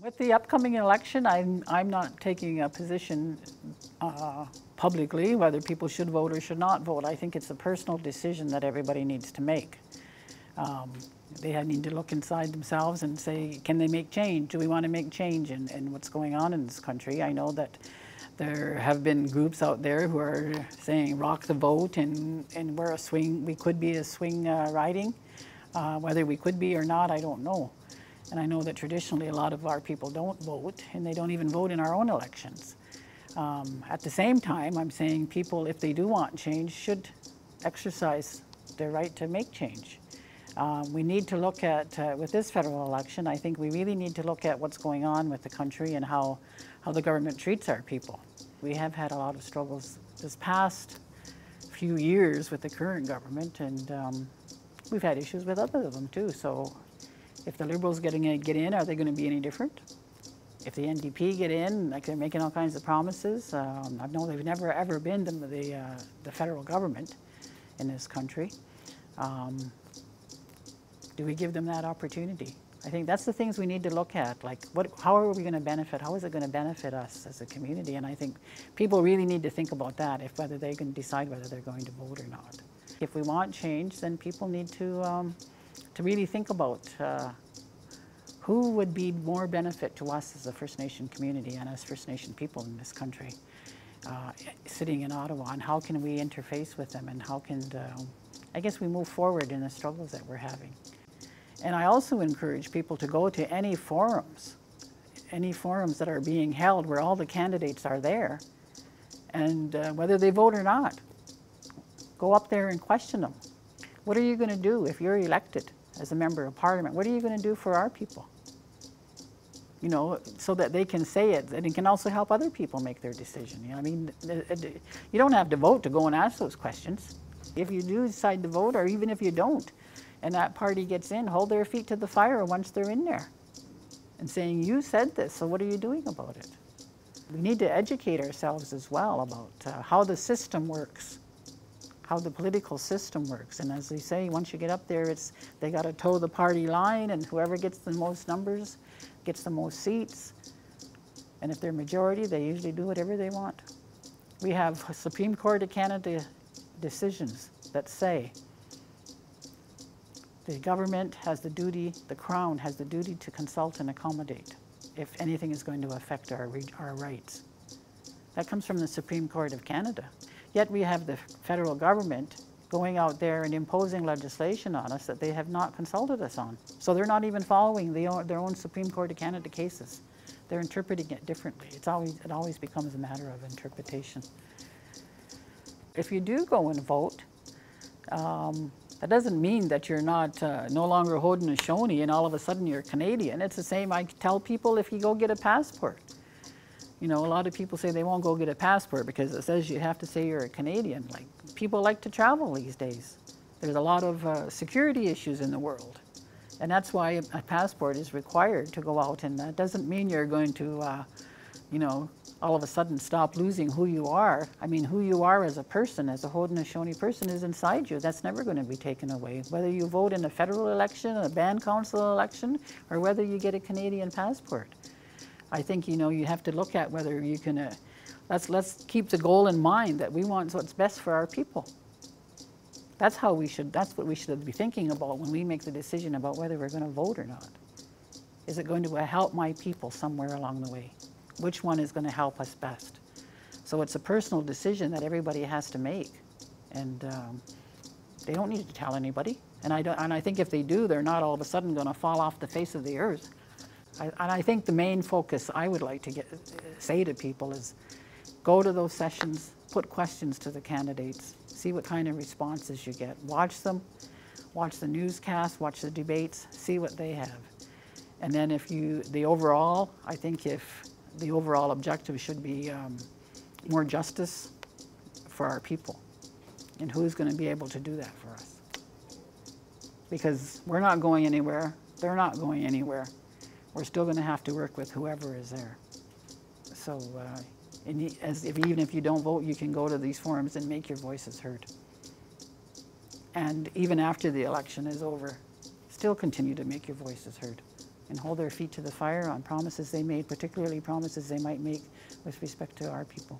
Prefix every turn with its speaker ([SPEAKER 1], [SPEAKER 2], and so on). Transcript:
[SPEAKER 1] With the upcoming election, I'm not taking a position publicly whether people should vote or should not vote. I think it's a personal decision that everybody needs to make. They need to look inside themselves and say, can they make change? Do we want to make change in what's going on in this country? I know that there have been groups out there who are saying rock the vote, and we could be a swing riding. Whether we could be or not, I don't know. And I know that traditionally a lot of our people don't vote, and they don't even vote in our own elections. At the same time, I'm saying people, if they do want change, should exercise their right to make change. We need to look at, with this federal election, I think we really need to look at what's going on with the country and how the government treats our people. We have had a lot of struggles this past few years with the current government, and we've had issues with other of them too. So if the Liberals get in, are they going to be any different? If the NDP get in, like they're making all kinds of promises, I know they've never ever been the federal government in this country. Do we give them that opportunity? I think that's the things we need to look at, like how are we going to benefit, how is it going to benefit us as a community? And I think people really need to think about that, whether they can decide whether they're going to vote or not. If we want change, then people need to really think about who would be more benefit to us as a First Nation community and as First Nation people in this country sitting in Ottawa, and how can we interface with them, and how can, I guess, we move forward in the struggles that we're having. And I also encourage people to go to any forums that are being held where all the candidates are there, and whether they vote or not, go up there and question them. What are you going to do if you're elected as a member of Parliament? What are you going to do for our people? You know, so that they can say it, and it can also help other people make their decision. You know, I mean, you don't have to vote to go and ask those questions. If you do decide to vote, or even if you don't, and that party gets in, hold their feet to the fire once they're in there and saying, you said this, so what are you doing about it? We need to educate ourselves as well about how the system works, how the political system works. And as they say, once you get up there, they got to toe the party line, and whoever gets the most numbers gets the most seats. And if they're majority, they usually do whatever they want. We have Supreme Court of Canada decisions that say the government has the duty, the Crown has the duty to consult and accommodate if anything is going to affect our rights. That comes from the Supreme Court of Canada. Yet we have the federal government going out there and imposing legislation on us that they have not consulted us on. So they're not even following their own Supreme Court of Canada cases. They're interpreting it differently. It always becomes a matter of interpretation. If you do go and vote, that doesn't mean that you're not no longer Haudenosaunee and all of a sudden you're Canadian. It's the same I tell people if you go get a passport. You know, a lot of people say they won't go get a passport because it says you have to say you're a Canadian. Like, people like to travel these days. There's a lot of security issues in the world. And that's why a passport is required to go out. And that doesn't mean you're going to, you know, all of a sudden stop losing who you are. I mean, who you are as a person, as a Haudenosaunee person, is inside you. That's never going to be taken away. Whether you vote in a federal election, a band council election, or whether you get a Canadian passport. I think, you know, you have to look at whether you can, let's keep the goal in mind that we want what's best for our people. That's what we should be thinking about when we make the decision about whether we're going to vote or not. Is it going to help my people somewhere along the way? Which one is going to help us best? So it's a personal decision that everybody has to make. And they don't need to tell anybody. And I think if they do, they're not all of a sudden going to fall off the face of the earth. And I think the main focus I would like to say to people is go to those sessions, put questions to the candidates, see what kind of responses you get. Watch them, watch the newscasts, watch the debates, see what they have. And then I think if the overall objective should be more justice for our people. And who's going to be able to do that for us? Because we're not going anywhere, they're not going anywhere. We're still going to have to work with whoever is there. So even if you don't vote, you can go to these forums and make your voices heard. And even after the election is over, still continue to make your voices heard. and hold their feet to the fire on promises they made, particularly promises they might make with respect to our people.